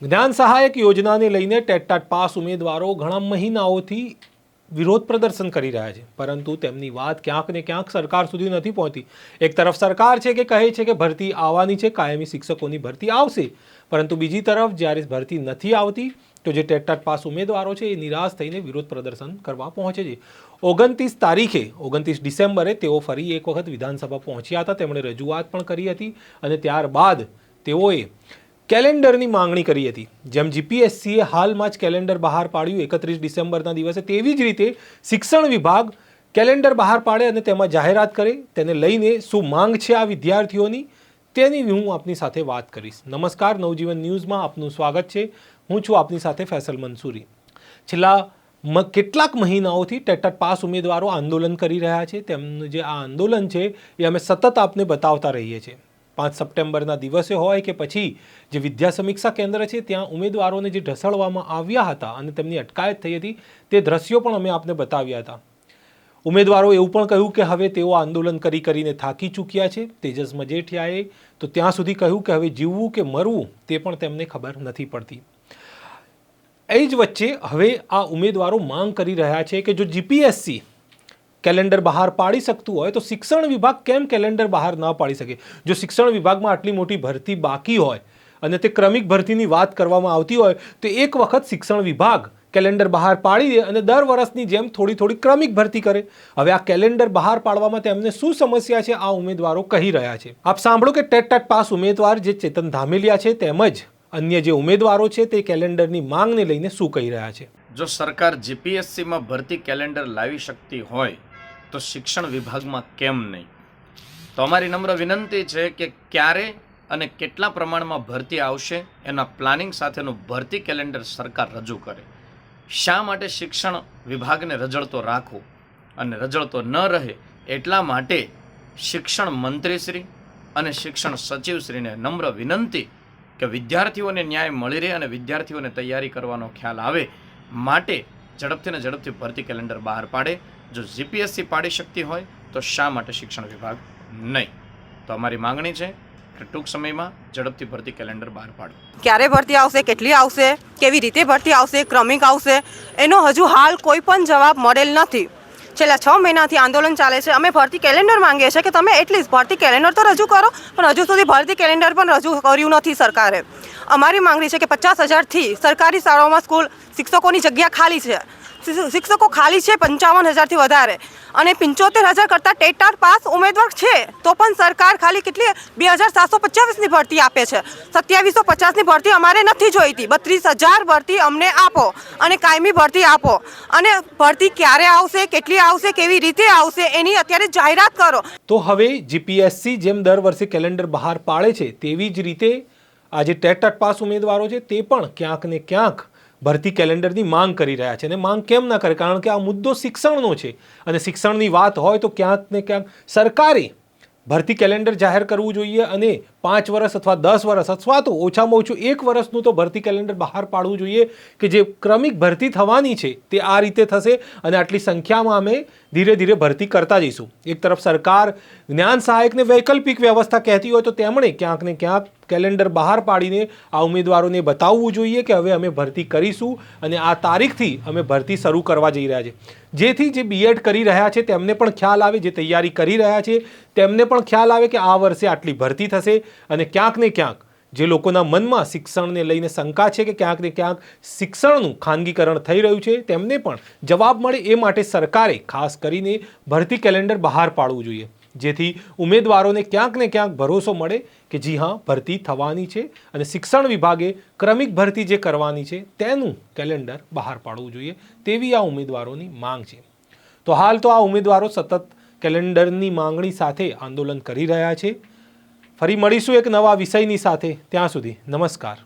જ્ઞાન સહાયક યોજનાને લઈને ટેટ પાસ ઉમેદવારો ઘણા મહિનાઓથી વિરોધ પ્રદર્શન કરી રહ્યા છે, પરંતુ તેમની વાત ક્યાંક ને ક્યાંક સરકાર સુધી નથી પહોંચતી। એક તરફ સરકાર છે કે કહે છે કે ભરતી આવવાની છે, કાયમી શિક્ષકોની ભરતી આવશે, પરંતુ બીજી તરફ જ્યારે ભરતી નથી આવતી તો જે ટેટ પાસ ઉમેદવારો છે એ નિરાશ થઈને વિરોધ પ્રદર્શન કરવા પહોંચે છે। 29 ડિસેમ્બરે તેઓ ફરી એક વખત વિધાનસભા પહોંચ્યા હતા। તેમણે રજૂઆત પણ કરી હતી અને ત્યારબાદ તેઓએ કેલેન્ડરની માંગણી કરી હતી। જેમ જીપીએસસીએ હાલમાં જ કેલેન્ડર બહાર પાડ્યું 31 ડિસેમ્બરના દિવસે, તેવી જ રીતે શિક્ષણ વિભાગ કેલેન્ડર બહાર પાડે અને તેમાં જાહેરાત કરે। તેને લઈને શું માંગ છે આ વિદ્યાર્થીઓની, તેની હું આપની સાથે વાત કરીશ। નમસ્કાર, નવજીવન ન્યૂઝમાં આપનું સ્વાગત છે। હું છું આપની સાથે ફૈસલ મંસૂરી। છેલ્લા કેટલાક મહિનાઓથી ટેટ પાસ ઉમેદવારો આંદોલન કરી રહ્યા છે। તેમનું જે આ આંદોલન છે એ અમે સતત આપને બતાવતા રહીએ છીએ। 5 સપ્ટેમ્બરના દિવસે હોય કે પછી જે વિદ્યા સમીક્ષા કેન્દ્ર છે ત્યાં ઉમેદવારોને જે ઢસડવામાં આવ્યા હતા અને તેમની અટકાયત થઈ હતી તે દ્રશ્યો પણ અમે આપને બતાવ્યા હતા। ઉમેદવારો એવું પણ કહ્યું કે હવે તેઓ આંદોલન કરીને થાકી ચૂક્યા છે। તેજસ મજેઠિયાએ તો ત્યાં સુધી કહ્યું કે હવે જીવવું કે મરવું તે પણ તેમને ખબર નથી પડતી। એ જ વચ્ચે હવે આ ઉમેદવારો માંગ કરી રહ્યા છે કે જો જીપીએસસી કેલેન્ડર બહાર પાડી શકતું હોય તો શિક્ષણ વિભાગ કેમ કેલેન્ડર બહાર ન પાડી શકે? જો શિક્ષણ વિભાગમાં આટલી મોટી ભરતી બાકી હોય અને તે ક્રમિક ભરતીની વાત કરવામાં આવતી હોય તો એક વખત શિક્ષણ વિભાગ કેલેન્ડર બહાર પાડી દે અને દર વર્ષની જેમ થોડી ક્રમિક ભરતી કરે। હવે આ કેલેન્ડર બહાર પાડવામાં તેમને શું સમસ્યા છે આ ઉમેદવારો કહી રહ્યા છે। આપ સાંભળો કે ટેટ પાસ ઉમેદવાર જે ચેતન ધામેલિયા છે તેમજ અન્ય જે ઉમેદવારો છે તે કેલેન્ડરની માંગને લઈને શું કહી રહ્યા છે। જો સરકાર જીપીએસસીમાં ભરતી કેલેન્ડર લાવી શકતી હોય તો શિક્ષણ વિભાગમાં કેમ નહીં? તો અમારી નમ્ર વિનંતી છે કે ક્યારે અને કેટલા પ્રમાણમાં ભરતી આવશે એના પ્લાનિંગ સાથેનું ભરતી કેલેન્ડર સરકાર રજૂ કરે। શા માટે શિક્ષણ વિભાગને રજળતો રાખવું અને રજળતો ન રહે એટલા માટે શિક્ષણ મંત્રીશ્રી અને શિક્ષણ સચિવશ્રીને નમ્ર વિનંતી કે વિદ્યાર્થીઓને ન્યાય મળી રહે અને વિદ્યાર્થીઓને તૈયારી કરવાનો ખ્યાલ આવે માટે ઝડપથી ભરતી કેલેન્ડર બહાર પાડે। જો જીપીએસસી પાડી શકતી હોય તો શા માટે શિક્ષણ વિભાગ નહીં? તો અમારી માંગણી છે કે ટૂંક સમયમાં ઝડપથી ભરતી કેલેન્ડર બહાર પાડો। ક્યારે ભરતી આવશે, કેટલી આવશે, કેવી રીતે ભરતી આવશે, ક્રમિક આવશે, એનો હજુ હાલ કોઈ પણ જવાબ મળેલ નથી। છેલ્લા 6 મહિનાથી આંદોલન ચાલે છે। અમે ભરતી કેલેન્ડર માંગીએ છીએ કે તમે એટલીસ્ટ ભરતી કેલેન્ડર તો રજૂ કરો, પણ હજુ સુધી ભરતી કેલેન્ડર પણ રજૂ કર્યું નથી સરકારે। અમારી માંગણી છે કે 50,000થી સરકારી શાળાઓમાં સ્કૂલ શિક્ષકોની જગ્યા ખાલી છે, શિક્ષકો ખાલી છે 55,000થી વધારે, અને 75,000 કરતાં ટેટ પાસ ઉમેદવાર છે તો પણ સરકાર ખાલી કેટલી 2,725ની ભરતી આપે છે। 2,750ની ભરતી અમારે નથી જોઈતી। 32,000 ભરતી અમને આપો અને કાયમી ભરતી આપો, અને ભરતી ક્યારે આવશે, કેટલી આવશે, કેવી રીતે આવશે એની અત્યારે જાહેરાત કરો। તો હવે જીપીએસસી જેમ દર વર્ષે કેલેન્ડર બહાર પાડે છે તેવી જ રીતે આ જે ટેટ પાસ ઉમેદવારો છે તે પણ ક્યાંક ને ક્યાંક ભરતી કેલેન્ડરની માંગ કરી રહ્યા છે। અને માંગ કેમ ના કરે? કારણ કે આ મુદ્દો શિક્ષણનો છે અને શિક્ષણની વાત હોય તો ક્યાંક ને ક્યાંક સરકારે ભરતી કેલેન્ડર જાહેર કરવું જોઈએ અને 5 વર્ષ અથવા 10 વર્ષ અથવા તો ઓછામાં ઓછું 1 વર્ષનું તો ભરતી કેલેન્ડર બહાર પાડવું જોઈએ કે જે ક્રમિક ભરતી થવાની છે તે આ રીતે થશે અને આટલી સંખ્યામાં અમે ધીરે ભરતી કરતા જઈશું। એક તરફ સરકાર જ્ઞાન સહાયકને વૈકલ્પિક વ્યવસ્થા કહેતી હોય તો તેમણે ક્યાંક ને ક્યાંક કેલેન્ડર બહાર પાડીને આ ઉમેદવારોને બતાવવું જોઈએ કે હવે અમે ભરતી કરીશું અને આ તારીખથી અમે ભરતી શરૂ કરવા જઈ રહ્યા છીએ, જેથી જે બીએડ કરી રહ્યા છે તેમને પણ ખ્યાલ આવે, જે તૈયારી કરી રહ્યા છે તેમને પણ ખ્યાલ આવે કે આ વર્ષે આટલી ભરતી થશે। અને ક્યાંક ને ક્યાંક જે લોકોના મનમાં શિક્ષણને લઈને શંકા છે કે ક્યાંક ને ક્યાંક શિક્ષણનું ખાનગીકરણ થઈ રહ્યું છે તેમને પણ જવાબ મળે એ માટે સરકારે ખાસ કરીને ભરતી કેલેન્ડર બહાર પાડવું જોઈએ, જેથી ઉમેદવારોને ક્યાંક ને ક્યાંક ભરોસો મળે કે જી હા ભરતી થવાની છે અને શિક્ષણ વિભાગે ક્રમિક ભરતી જે કરવાની છે તેનું કેલેન્ડર બહાર પાડવું જોઈએ, તેવી આ ઉમેદવારોની માંગ છે। તો હાલ તો આ ઉમેદવારો સતત કેલેન્ડરની માંગણી સાથે આંદોલન કરી રહ્યા છે। ફરી મળીશું એક નવા વિષયની સાથે, ત્યાં સુધી નમસ્કાર।